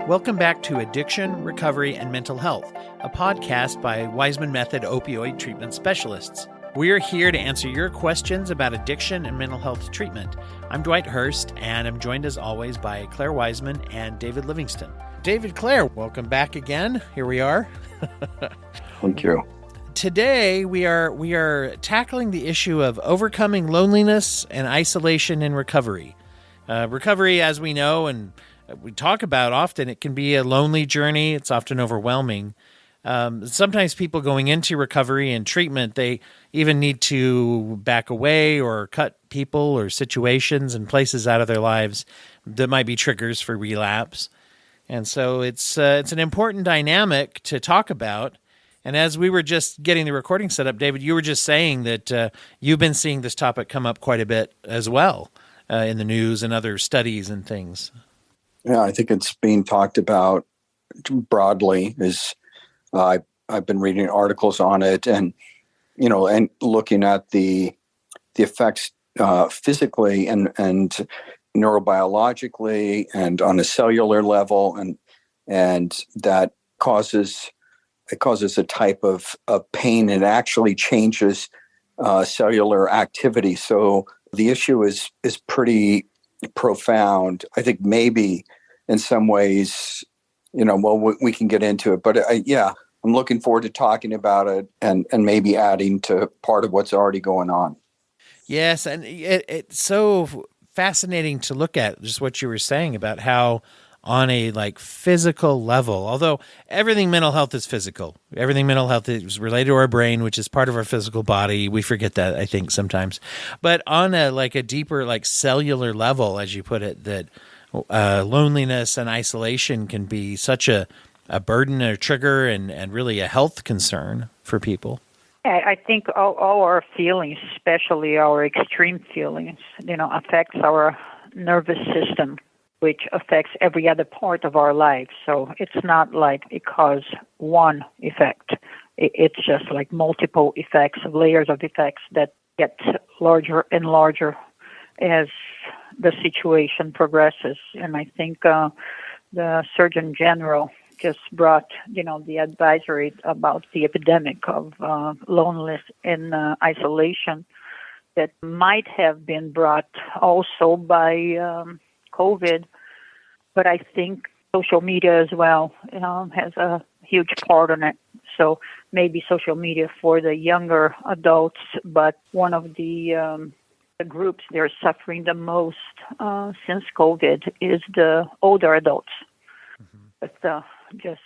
Welcome back to Addiction, Recovery, and Mental Health, a podcast by Waismann Method opioid treatment specialists. We are here to answer your questions about addiction and mental health treatment. I'm Dwight Hurst, and I'm joined as always by Clare Waismann and David Livingston. David, Clare, welcome back again. Here we are. Thank you. Today, we are tackling the issue of overcoming loneliness and isolation in recovery. Recovery, as we know and we talk about often, it can be a lonely journey. It's often overwhelming. Sometimes people going into recovery and treatment, they even need to back away or cut people or situations and places out of their lives that might be triggers for relapse. And so it's an important dynamic to talk about. And as we were just getting the recording set up, David, you were just saying that you've been seeing this topic come up quite a bit as well in the news and other studies and things. Yeah, I think it's being talked about broadly. I've been reading articles on it, and and looking at the effects physically and neurobiologically and on a cellular level, and that causes a type of pain and actually changes cellular activity. So the issue is pretty profound. I think maybe in some ways, we can get into it, but I'm looking forward to talking about it and maybe adding to part of what's already going on. Yes. And it's so fascinating to look at just what you were saying about how on a physical level, although everything mental health is physical, everything mental health is related to our brain, which is part of our physical body. We forget that, I think, sometimes. But on a deeper cellular level, as you put it, that loneliness and isolation can be such a burden, a trigger, and really a health concern for people. I think all our feelings, especially our extreme feelings, affects our nervous system, which affects every other part of our life. So it's not like it causes one effect. It's just multiple effects, layers of effects that get larger and larger as the situation progresses. And I think the Surgeon General just brought, the advisory about the epidemic of loneliness and isolation that might have been brought also by COVID, but I think social media as well has a huge part in it. So maybe social media for the younger adults, but one of the groups they're suffering the most since COVID is the older adults. But just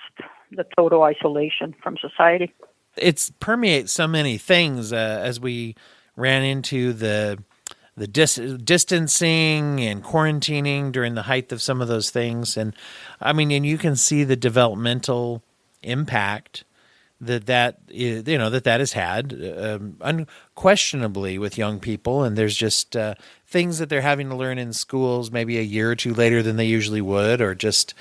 the total isolation from society. It permeates so many things as we ran into the distancing and quarantining during the height of some of those things. And you can see the developmental impact that has had unquestionably with young people. And there's just things that they're having to learn in schools maybe a year or two later than they usually would, or just,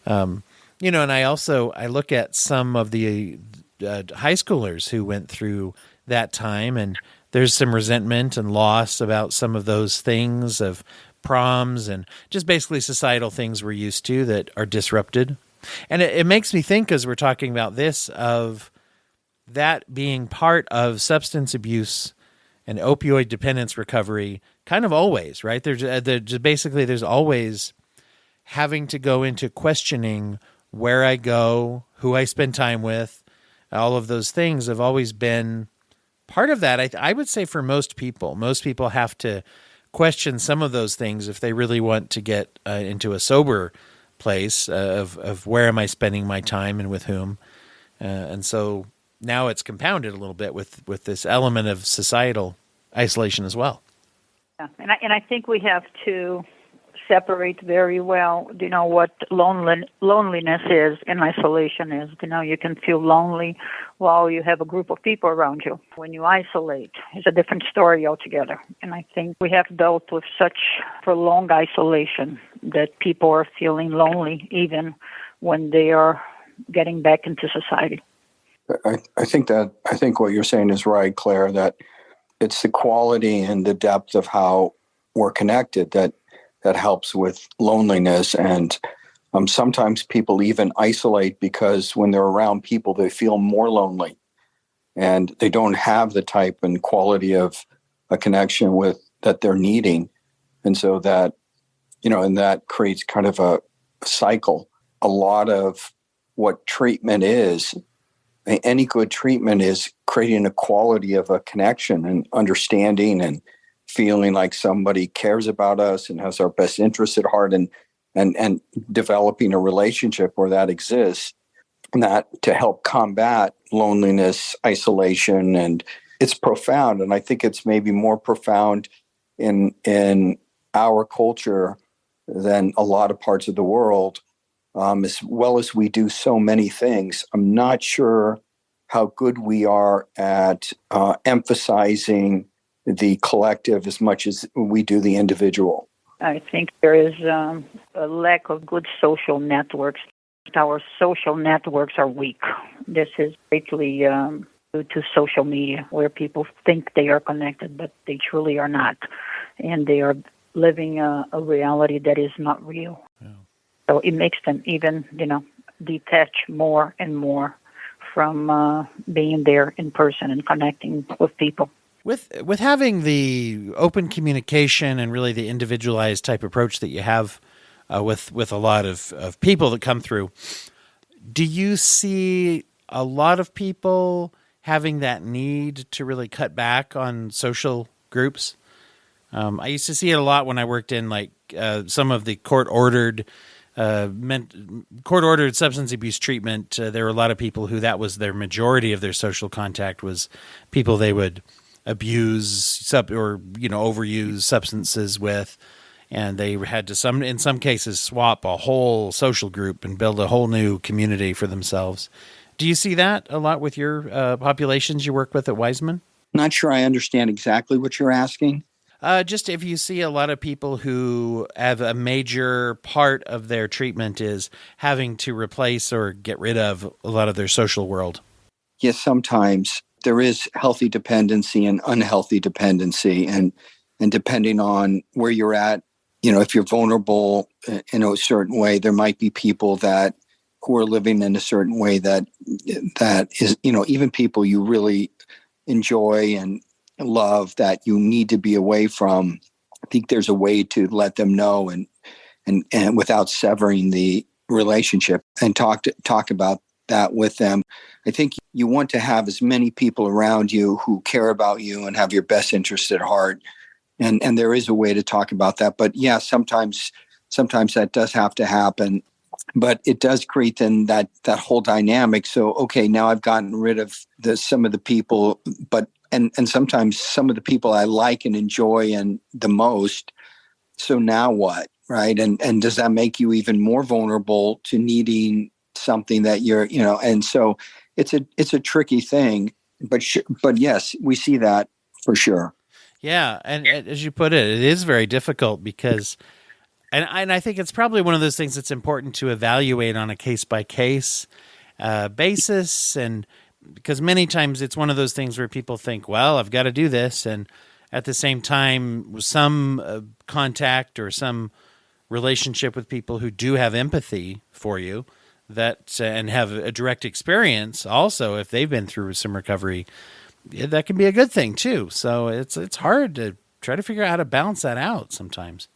and I look at some of the high schoolers who went through that time, and there's some resentment and loss about some of those things of proms and just basically societal things we're used to that are disrupted. And it makes me think, as we're talking about this, of that being part of substance abuse and opioid dependence recovery kind of always, right? There's always having to go into questioning where I go, who I spend time with, all of those things have always been part of that. I would say for most people have to question some of those things if they really want to get into a sober place of where am I spending my time and with whom. And so now it's compounded a little bit with this element of societal isolation as well. Yeah, and I think we have to separate very well, what loneliness is and isolation is. You can feel lonely while you have a group of people around you. When you isolate, it's a different story altogether. And I think we have dealt with such prolonged isolation that people are feeling lonely even when they are getting back into society. I think what you're saying is right, Claire, that it's the quality and the depth of how we're connected that helps with loneliness. And Sometimes people even isolate because when they're around people, they feel more lonely and they don't have the type and quality of a connection with that they're needing. And so that, and that creates kind of a cycle. A lot of what treatment is, any good treatment is creating a quality of a connection and understanding and feeling like somebody cares about us and has our best interests at heart, and developing a relationship where that exists, and that to help combat loneliness, isolation. And it's profound. And I think it's maybe more profound in our culture than a lot of parts of the world. As well as we do so many things, I'm not sure how good we are at emphasizing the collective as much as we do the individual. I think there is a lack of good social networks. Our social networks are weak. This is greatly due to social media, where people think they are connected, but they truly are not. And they are living a reality that is not real. Yeah. So it makes them even, detach more and more from being there in person and connecting with people. With having the open communication and really the individualized type approach that you have with a lot of people that come through, do you see a lot of people having that need to really cut back on social groups? I used to see it a lot when I worked in some of the court-ordered substance abuse treatment. There were a lot of people who that was their majority of their social contact, was people they would abuse or overuse substances with, and they had to in some cases swap a whole social group and build a whole new community for themselves. Do you see that a lot with your populations you work with at Waismann? Not sure I understand exactly what you're asking. Just if you see a lot of people who have a major part of their treatment is having to replace or get rid of a lot of their social world. Yes, sometimes there is healthy dependency and unhealthy dependency. And depending on where you're at, if you're vulnerable in a certain way, there might be people who are living in a certain way that is, even people you really enjoy and love that you need to be away from. I think there's a way to let them know and without severing the relationship, and talk about that with them. I think you want to have as many people around you who care about you and have your best interest at heart. And there is a way to talk about that. But yeah, sometimes that does have to happen. But it does create then that whole dynamic. So, okay, now I've gotten rid of some of the people, but and sometimes some of the people I like and enjoy and the most. So now what, right? And does that make you even more vulnerable to needing something that you're, and so it's a tricky thing, but yes, we see that for sure. Yeah. And as you put it is very difficult because, and I think it's probably one of those things that's important to evaluate on a case by case basis. And because many times it's one of those things where people think, well, I've got to do this. And at the same time, some contact or some relationship with people who do have empathy for you, that and have a direct experience also, if they've been through some recovery, that can be a good thing too. So it's hard to try to figure out how to balance that out sometimes.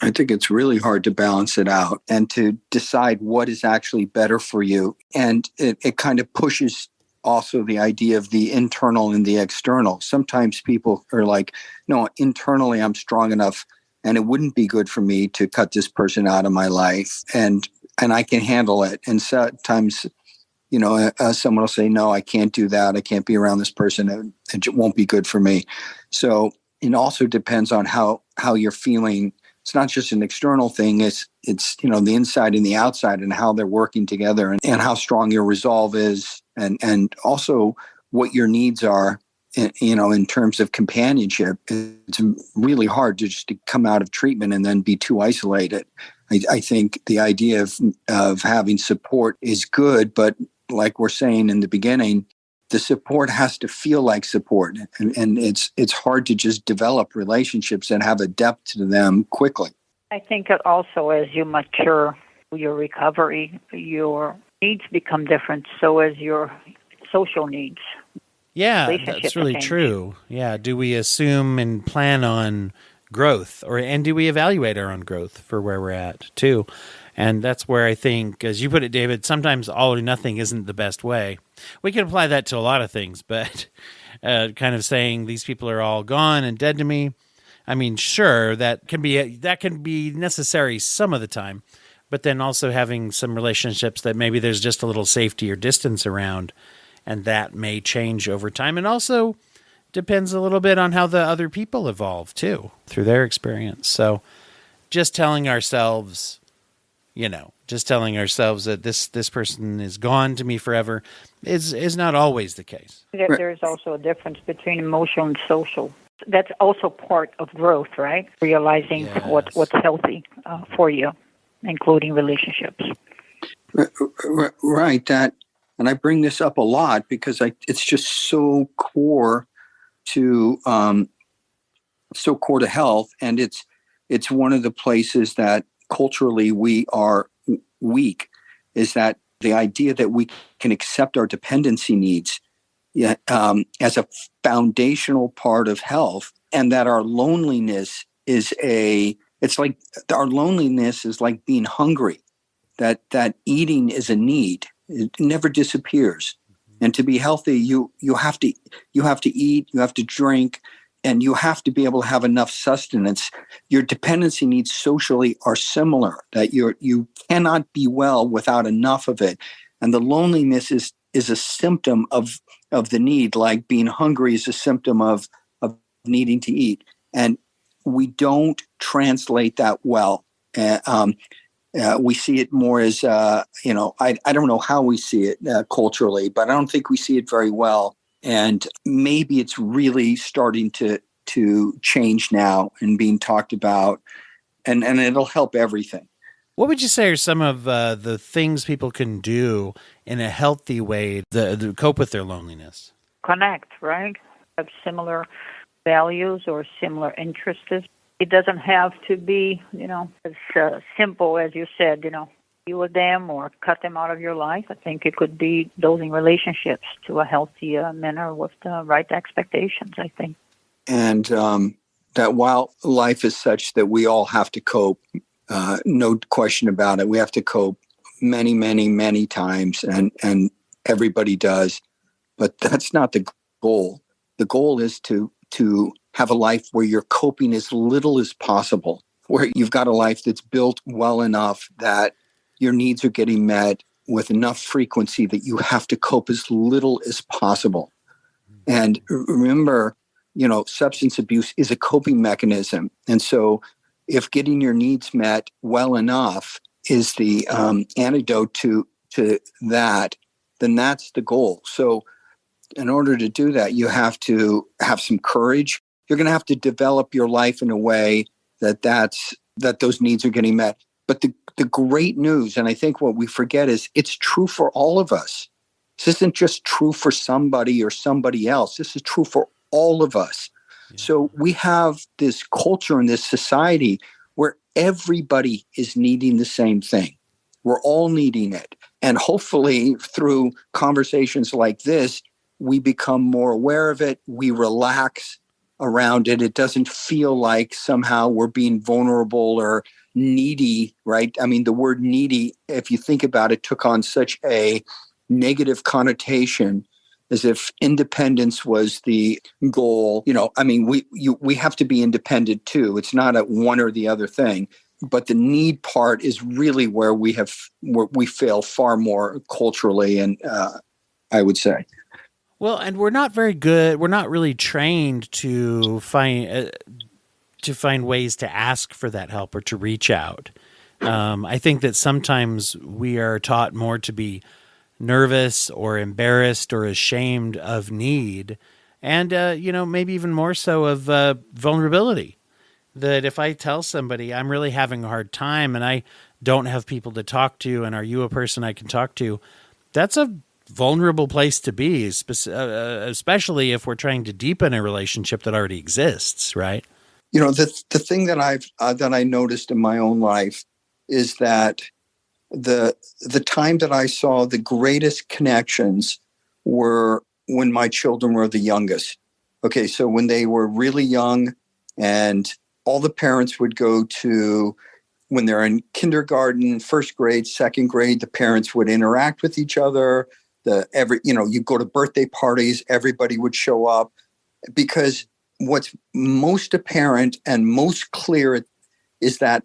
I think it's really hard to balance it out and to decide what is actually better for you. And it kind of pushes also the idea of the internal and the external. Sometimes people are like, no, internally I'm strong enough and it wouldn't be good for me to cut this person out of my life. And I can handle it. And sometimes, someone will say, no, I can't do that. I can't be around this person. It won't be good for me. So it also depends on how you're feeling. It's not just an external thing. It's the inside and the outside and how they're working together and how strong your resolve is and also what your needs are, in terms of companionship. It's really hard to come out of treatment and then be too isolated. I think the idea of having support is good, but like we're saying in the beginning, the support has to feel like support. And it's hard to just develop relationships and have a depth to them quickly. I think that also as you mature your recovery, your needs become different. So as your social needs. Yeah, that's really change. true. Yeah. Do we assume and plan on growth, and do we evaluate our own growth for where we're at too? And that's where I think, as you put it, David, sometimes all or nothing isn't the best way. We can apply that to a lot of things, but kind of saying these people are all gone and dead to me. I mean, sure, that can be necessary some of the time, but then also having some relationships that maybe there's just a little safety or distance around, and that may change over time. And also depends a little bit on how the other people evolve too through their experience. So just telling ourselves that this person is gone to me forever is not always the case. There's also a difference between emotional and social. That's also part of growth, right? Realizing what's healthy for you, including relationships. Right. And I bring this up a lot because it's just so core to health, and it's one of the places that culturally we are weak, is that the idea that we can accept our dependency needs as a foundational part of health, and that our loneliness is our loneliness is like being hungry, that eating is a need. It never disappears. And to be healthy, you have to eat, you have to drink, and you have to be able to have enough sustenance. Your dependency needs socially are similar, that you cannot be well without enough of it. And the loneliness is a symptom of the need, like being hungry is a symptom of needing to eat. And we don't translate that well. We see it more as, I don't know how we see it culturally, but I don't think we see it very well. And maybe it's really starting to change now and being talked about, and it'll help everything. What would you say are some of the things people can do in a healthy way to cope with their loneliness? Connect, right? Have similar values or similar interests. It doesn't have to be, as simple as you said, deal with them or cut them out of your life. I think it could be building relationships to a healthy manner with the right expectations, I think. And that while life is such that we all have to cope, no question about it, we have to cope many, many, many times, and everybody does. But that's not the goal. The goal is to have a life where you're coping as little as possible, where you've got a life that's built well enough that your needs are getting met with enough frequency that you have to cope as little as possible. And remember, substance abuse is a coping mechanism. And so if getting your needs met well enough is the antidote to that, then that's the goal. So in order to do that, you have to have some courage. You're going to have to develop your life in a way that those needs are getting met. But the great news, and I think what we forget, is it's true for all of us. This isn't just true for somebody or somebody else. This is true for all of us. Yeah. So we have this culture and this society where everybody is needing the same thing. We're all needing it. And hopefully through conversations like this, we become more aware of it. We relax around it. It doesn't feel like somehow we're being vulnerable or needy, right? I mean, the word needy, if you think about it, took on such a negative connotation, as if independence was the goal. We have to be independent too. It's not a one or the other thing. But the need part is really where we fail far more culturally, and I would say. Well, and we're not very good. We're not really trained to find ways to ask for that help or to reach out. I think that sometimes we are taught more to be nervous or embarrassed or ashamed of need, and maybe even more so of vulnerability. That if I tell somebody I'm really having a hard time and I don't have people to talk to, and are you a person I can talk to, that's a vulnerable place to be, especially if we're trying to deepen a relationship that already exists, right? The thing that I noticed in my own life is that the time that I saw the greatest connections were when my children were the youngest. Okay, so when they were really young, and all the parents would go to, when they're in kindergarten, first grade, second grade, the parents would interact with each other. You go to birthday parties, everybody would show up, because what's most apparent and most clear is that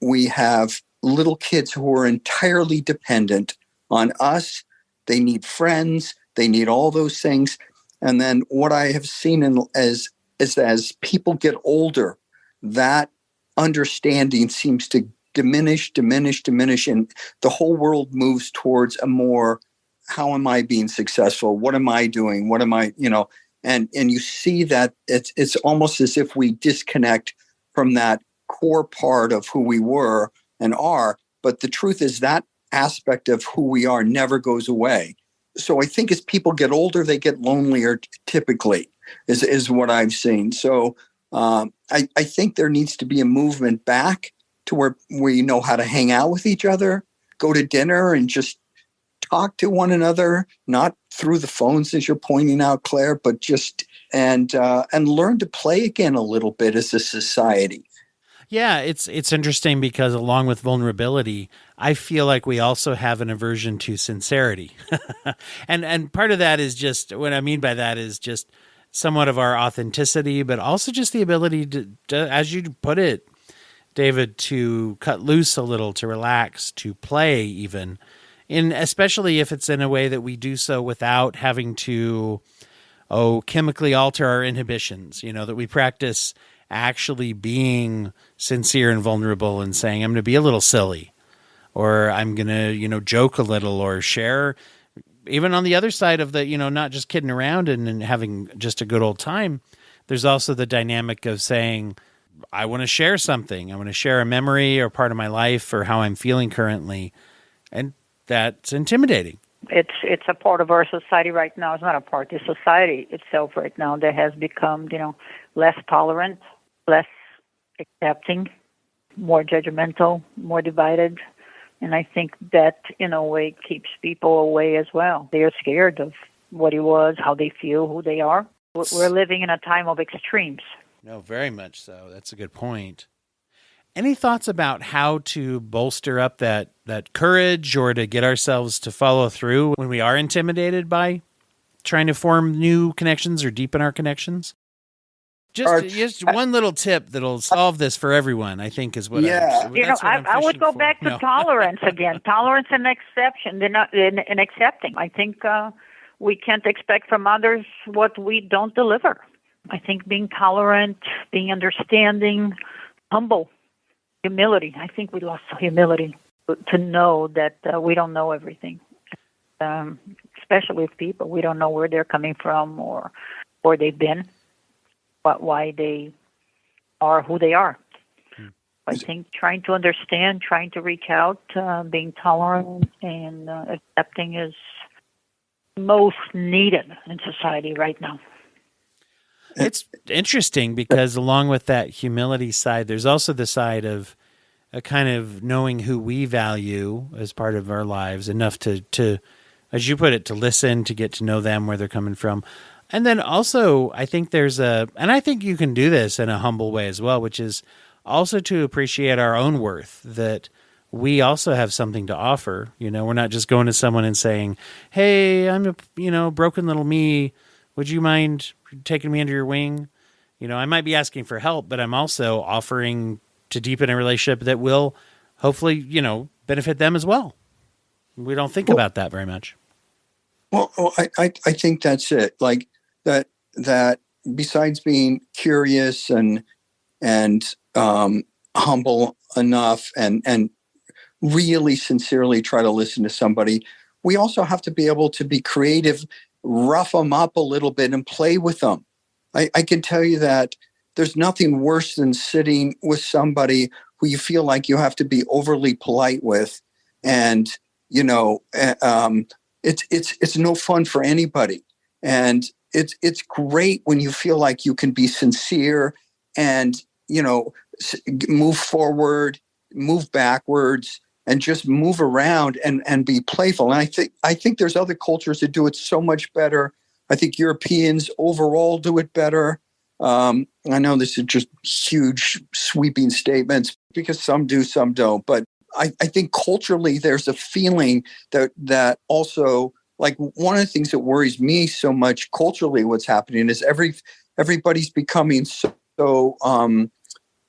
we have little kids who are entirely dependent on us. They need friends. They need all those things. And then what I have seen as people get older, that understanding seems to diminish, and the whole world moves towards a more, how am I being successful? What am I doing? What am I, and you see that it's almost as if we disconnect from that core part of who we were and are. But the truth is that aspect of who we are never goes away. So I think as people get older, they get lonelier typically, is what I've seen. So I think there needs to be a movement back to where we know how to hang out with each other, go to dinner and just talk to one another, not through the phones, as you're pointing out, Claire, but just and learn to play again a little bit as a society. Yeah, it's interesting because along with vulnerability, I feel like we also have an aversion to sincerity. and part of that is just, what I mean by that is just somewhat of our authenticity, but also just the ability to, as you put it, David, to cut loose a little, to relax, to play even, especially if it's in a way that we do so without having to, chemically alter our inhibitions, that we practice actually being sincere and vulnerable and saying, I'm going to be a little silly, or I'm going to, joke a little, or share, even on the other side of the, not just kidding around and having just a good old time. There's also the dynamic of saying, I want to share something. I want to share a memory or part of my life or how I'm feeling currently. And that's intimidating. It's a part of our society right now. It's not a part. The society itself right now that has become, less tolerant, less accepting, more judgmental, more divided. And I think that, in a way, keeps people away as well. They are scared of what it was, how they feel, who they are. We're living in a time of extremes. No, very much so. That's a good point. Any thoughts about how to bolster up that courage, or to get ourselves to follow through when we are intimidated by trying to form new connections or deepen our connections? Just one little tip that'll solve this for everyone, I think, is what I would go back to tolerance again. Tolerance and exception. They're not in accepting. I think we can't expect from others what we don't deliver. I think being tolerant, being understanding, humble, humility. I think we lost humility to know that we don't know everything, especially with people. We don't know where they're coming from or where they've been, but why they are who they are. I think trying to understand, trying to reach out, being tolerant and accepting is most needed in society right now. It's interesting because along with that humility side, there's also the side of a kind of knowing who we value as part of our lives enough to, as you put it, to listen, to get to know them, where they're coming from. And then also, I think and I think you can do this in a humble way as well, which is also to appreciate our own worth, that we also have something to offer. We're not just going to someone and saying, hey, I'm a, broken little me. Would you mind taking me under your wing? I might be asking for help, but I'm also offering to deepen a relationship that will hopefully, benefit them as well. We don't think about that very much. Well, I think that's it. Like that besides being curious and humble enough and really sincerely try to listen to somebody, we also have to be able to be creative, rough them up a little bit and play with them. I can tell you that there's nothing worse than sitting with somebody who you feel like you have to be overly polite with. And, it's no fun for anybody. And it's great when you feel like you can be sincere and, move forward, move backwards, and just move around and be playful. And I think there's other cultures that do it so much better. I think Europeans overall do it better. I know this is just huge sweeping statements because some do, some don't. But I think culturally there's a feeling that also, like, one of the things that worries me so much culturally, what's happening is everybody's becoming so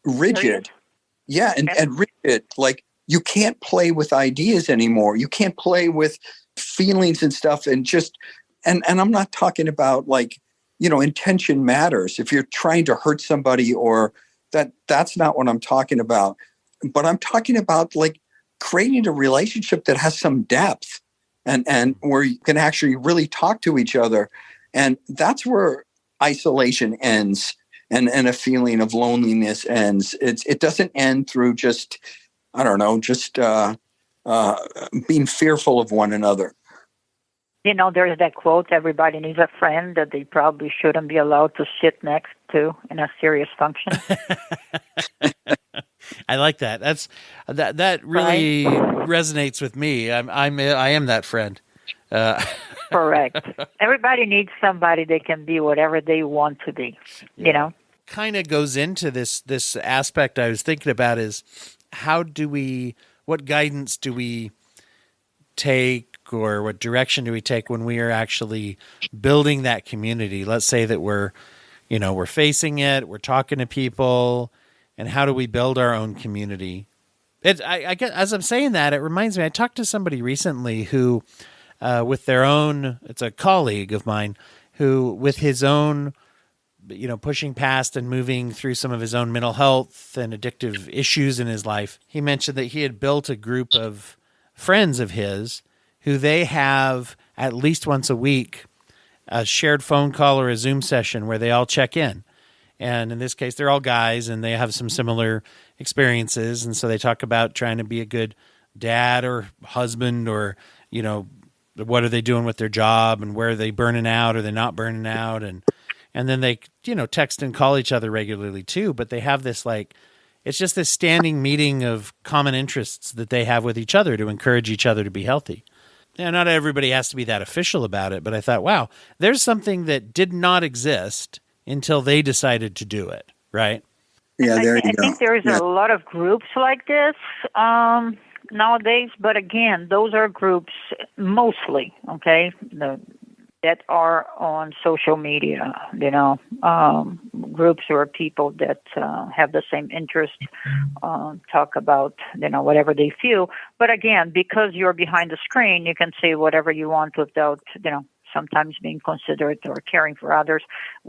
rigid. Yeah, and rigid. Like, you can't play with ideas anymore. You can't play with feelings and stuff. And I'm not talking about, like, intention matters. If you're trying to hurt somebody or that's not what I'm talking about. But I'm talking about, like, creating a relationship that has some depth and where you can actually really talk to each other. And that's where isolation ends and a feeling of loneliness ends. It doesn't end through just, I don't know, just being fearful of one another. There's that quote, everybody needs a friend, that they probably shouldn't be allowed to sit next to in a serious function. I like that. That really resonates with me. I am that friend. Correct. Everybody needs somebody that can be whatever they want to be, Kind of goes into this aspect I was thinking about is what guidance do we take, or what direction do we take when we are actually building that community? Let's say that we're facing it, we're talking to people, and how do we build our own community? I get, as I'm saying that, it reminds me, I talked to somebody recently who, it's a colleague of mine who, with his own, pushing past and moving through some of his own mental health and addictive issues in his life, he mentioned that he had built a group of friends of his who they have at least once a week a shared phone call or a Zoom session where they all check in. And in this case, they're all guys and they have some similar experiences. And so they talk about trying to be a good dad or husband, or, what are they doing with their job and where are they burning out or they're not burning out. And then they, text and call each other regularly too. But they have this, like, it's just this standing meeting of common interests that they have with each other to encourage each other to be healthy. Now, not everybody has to be that official about it, but I thought, wow, there's something that did not exist until they decided to do it, right? Yeah, there you go. I think there's a lot of groups like this nowadays, but again, those are groups mostly, okay, that are on social media, groups or people that have the same interest, talk about, whatever they feel. But again, because you're behind the screen, you can say whatever you want without, sometimes being considerate or caring for others,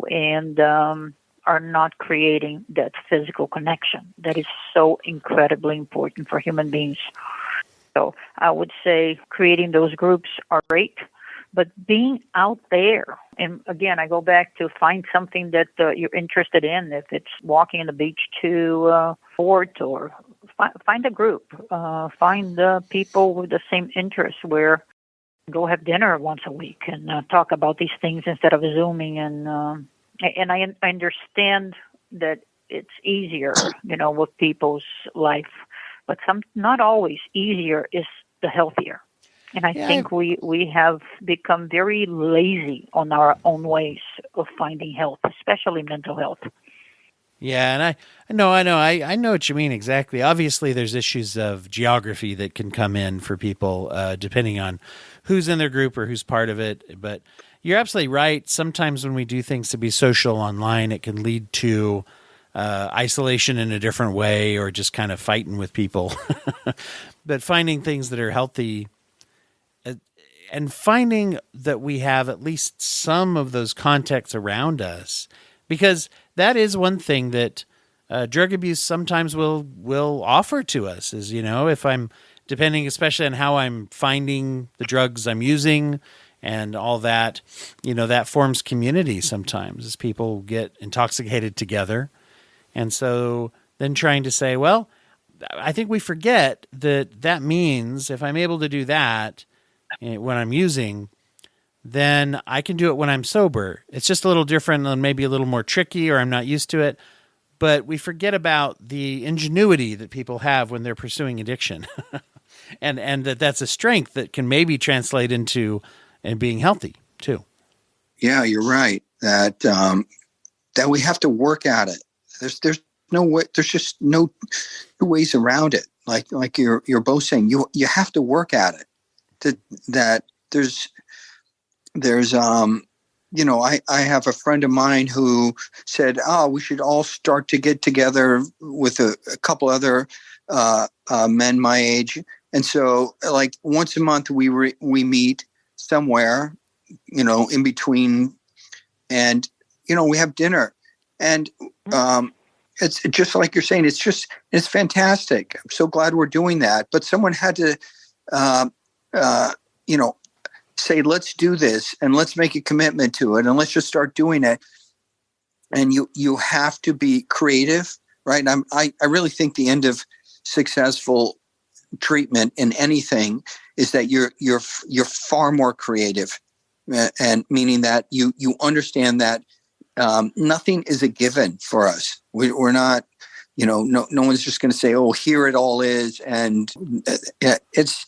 and are not creating that physical connection that is so incredibly important for human beings. So I would say creating those groups are great, but being out there, and again, I go back to find something that you're interested in. If it's walking on the beach to sport, or find a group, find people with the same interests, where go have dinner once a week and talk about these things instead of Zooming. And I understand that it's easier, with people's life, but not always easier is the healthier. And I think we have become very lazy on our own ways of finding health, especially mental health. Yeah, and I know what you mean exactly. Obviously, there's issues of geography that can come in for people, depending on who's in their group or who's part of it. But you're absolutely right. Sometimes when we do things to be social online, it can lead to isolation in a different way, or just kind of fighting with people. But finding things that are healthy, and finding that we have at least some of those contexts around us, because that is one thing that drug abuse sometimes will offer to us is, if I'm depending especially on how I'm finding the drugs I'm using and all that, that forms community sometimes as people get intoxicated together. And so then trying to say, well, I think we forget that means if I'm able to do that when I'm using, then I can do it when I'm sober. It's just a little different and maybe a little more tricky, or I'm not used to it. But we forget about the ingenuity that people have when they're pursuing addiction. and that's a strength that can maybe translate into and being healthy too. Yeah, you're right. That we have to work at it. There's no way. There's just no two ways around it. Like you're both saying, you have to work at it. That there's I have a friend of mine who said, we should all start to get together with a couple other men my age, and so like once a month we meet somewhere, in between, and we have dinner, and it's just like you're saying, it's fantastic. I'm so glad we're doing that. But someone had to, say, let's do this and let's make a commitment to it and let's just start doing it. And you have to be creative, right? I really think the end of successful treatment in anything is that you're far more creative, and meaning that you understand that nothing is a given for us. We're not, no one's just going to say, oh, here it all is. And it's,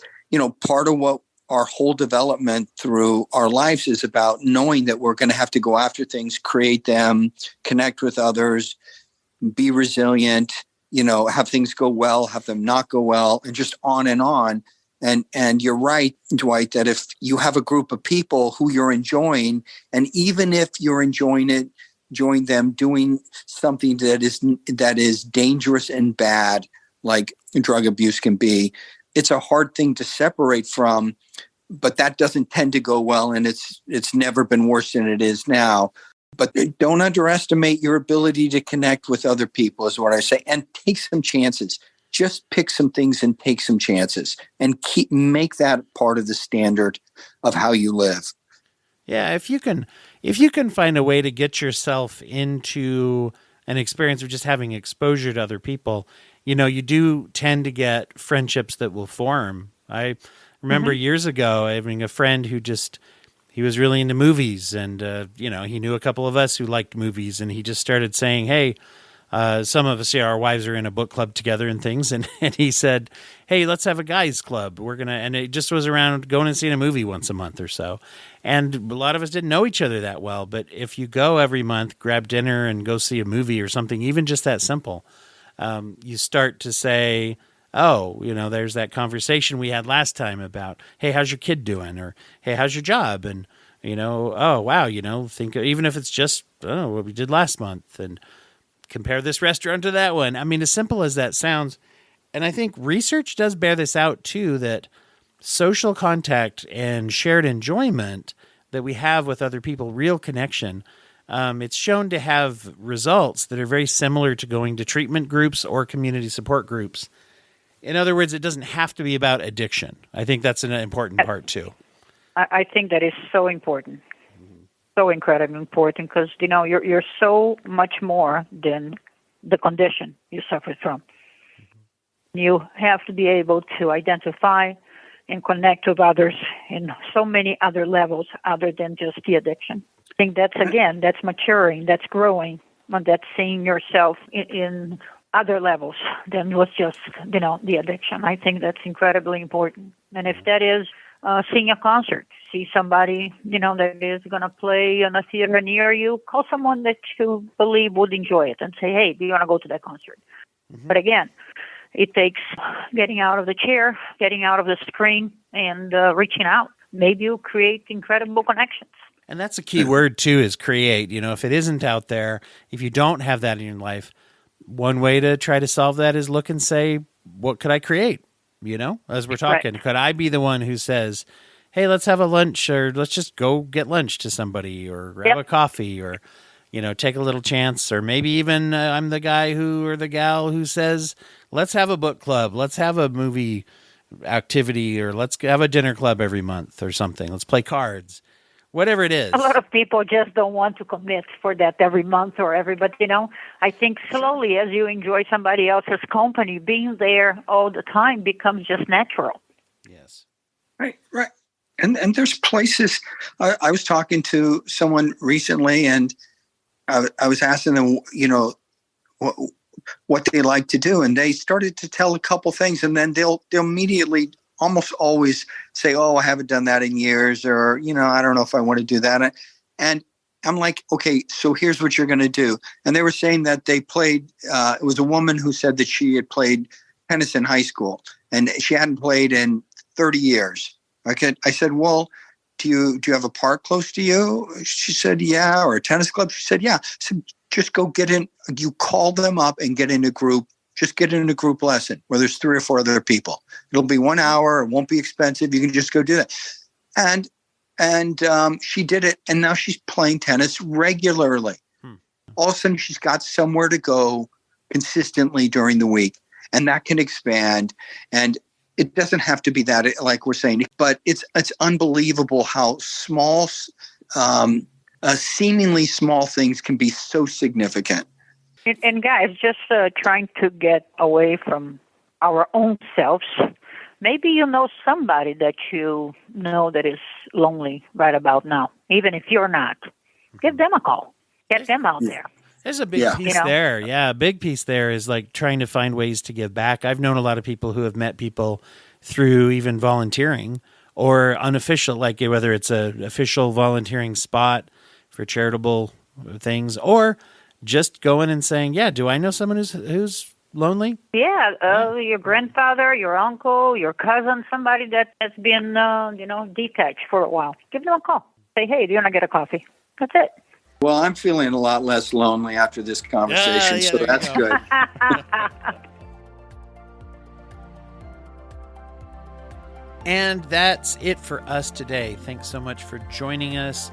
part of what our whole development through our lives is about, knowing that we're going to have to go after things, create them, connect with others, be resilient, have things go well, have them not go well, and just on and on. And you're right, Dwight, that if you have a group of people who you're enjoying, and even if you're enjoying it, join them doing something that is dangerous and bad, like drug abuse can be, it's a hard thing to separate from, but that doesn't tend to go well, and it's never been worse than it is now. But don't underestimate your ability to connect with other people, is what I say, and take some chances. Just pick some things and take some chances, and make that part of the standard of how you live. Yeah, if you can find a way to get yourself into an experience of just having exposure to other people, you do tend to get friendships that will form. I remember years ago having a friend who he was really into movies, and he knew a couple of us who liked movies, and he just started saying, hey, some of us, our wives are in a book club together and things. And he said, hey, let's have a guys club. And it just was around going and seeing a movie once a month or so. And a lot of us didn't know each other that well. But if you go every month, grab dinner and go see a movie or something, even just that simple, you start to say, oh, there's that conversation we had last time about, hey, how's your kid doing? Or, hey, how's your job? And, oh, wow, think, even if it's just, what we did last month, and compare this restaurant to that one. I mean, as simple as that sounds. And I think research does bear this out too, that social contact and shared enjoyment that we have with other people, real connection, it's shown to have results that are very similar to going to treatment groups or community support groups. In other words, it doesn't have to be about addiction. I think that's an important part too. I think that is so important. So incredibly important, because you're so much more than the condition you suffer from. You have to be able to identify and connect with others in so many other levels other than just the addiction. I think that's maturing, that's growing, and that's seeing yourself in other levels than was just the addiction. I think that's incredibly important. And if that is seeing a concert, see somebody, that is going to play in a theater near you, call someone that you believe would enjoy it and say, hey, do you want to go to that concert? Mm-hmm. But again, it takes getting out of the chair, getting out of the screen, and reaching out. Maybe you'll create incredible connections. And that's a key word, too, is create. If it isn't out there, if you don't have that in your life, one way to try to solve that is look and say, what could I create? As we're talking, right. Could I be the one who says, hey, let's have a lunch, or let's just go get lunch to somebody, or grab a coffee, or, take a little chance, or maybe even I'm the guy or the gal who says, let's have a book club, let's have a movie activity, or let's have a dinner club every month or something. Let's play cards, whatever it is. A lot of people just don't want to commit for that every month or but I think slowly as you enjoy somebody else's company, being there all the time becomes just natural. Yes. Right. And there's places, I was talking to someone recently, and I was asking them, what they like to do. And they started to tell a couple things, and then they'll immediately almost always say, oh, I haven't done that in years, or, I don't know if I want to do that. And I'm like, okay, so here's what you're going to do. And they were saying that they played, it was a woman who said that she had played tennis in high school and she hadn't played in 30 years. I said, well, do you have a park close to you? She said, yeah. Or a tennis club? She said, yeah. I said, just go get in. You call them up and get in a group. Just get in a group lesson where there's 3 or 4 other people. It'll be 1 hour. It won't be expensive. You can just go do that. And she did it. And now she's playing tennis regularly. All of a sudden, she's got somewhere to go consistently during the week. And that can expand. And it doesn't have to be that, like we're saying, but it's unbelievable how small, seemingly small things can be so significant. And guys, just trying to get away from our own selves. Maybe you know somebody that you know that is lonely right about now, even if you're not. Give them a call. Get them out there. There's a big piece there. Yeah, a big piece there is like trying to find ways to give back. I've known a lot of people who have met people through even volunteering or unofficial, like whether it's an official volunteering spot for charitable things or just going and saying, yeah, do I know someone who's lonely? Yeah, your grandfather, your uncle, your cousin, somebody that has been, detached for a while. Give them a call. Say, hey, do you want to get a coffee? That's it. Well, I'm feeling a lot less lonely after this conversation, so that's good. And that's it for us today. Thanks so much for joining us.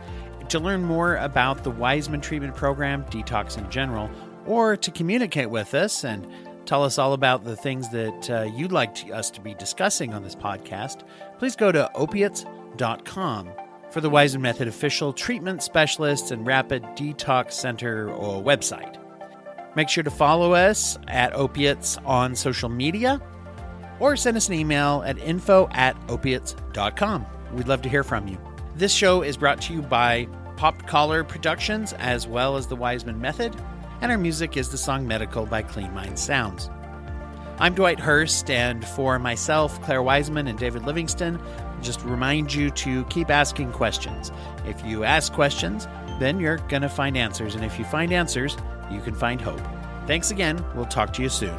To learn more about the Waismann treatment program, Detox in general, or to communicate with us and tell us all about the things that you'd like us to be discussing on this podcast, please go to opiates.com. for the Waismann Method official treatment specialists and rapid detox center or website. Make sure to follow us at Opiates on social media or send us an email at info@opiates.com. We'd love to hear from you. This show is brought to you by Pop Collar Productions as well as the Waismann Method, and our music is the song Medical by Clean Mind Sounds. I'm Dwight Hurst, and for myself, Clare Waismann, and David Livingston, just remind you to keep asking questions. If you ask questions, then you're going to find answers. And if you find answers, you can find hope. Thanks again. We'll talk to you soon.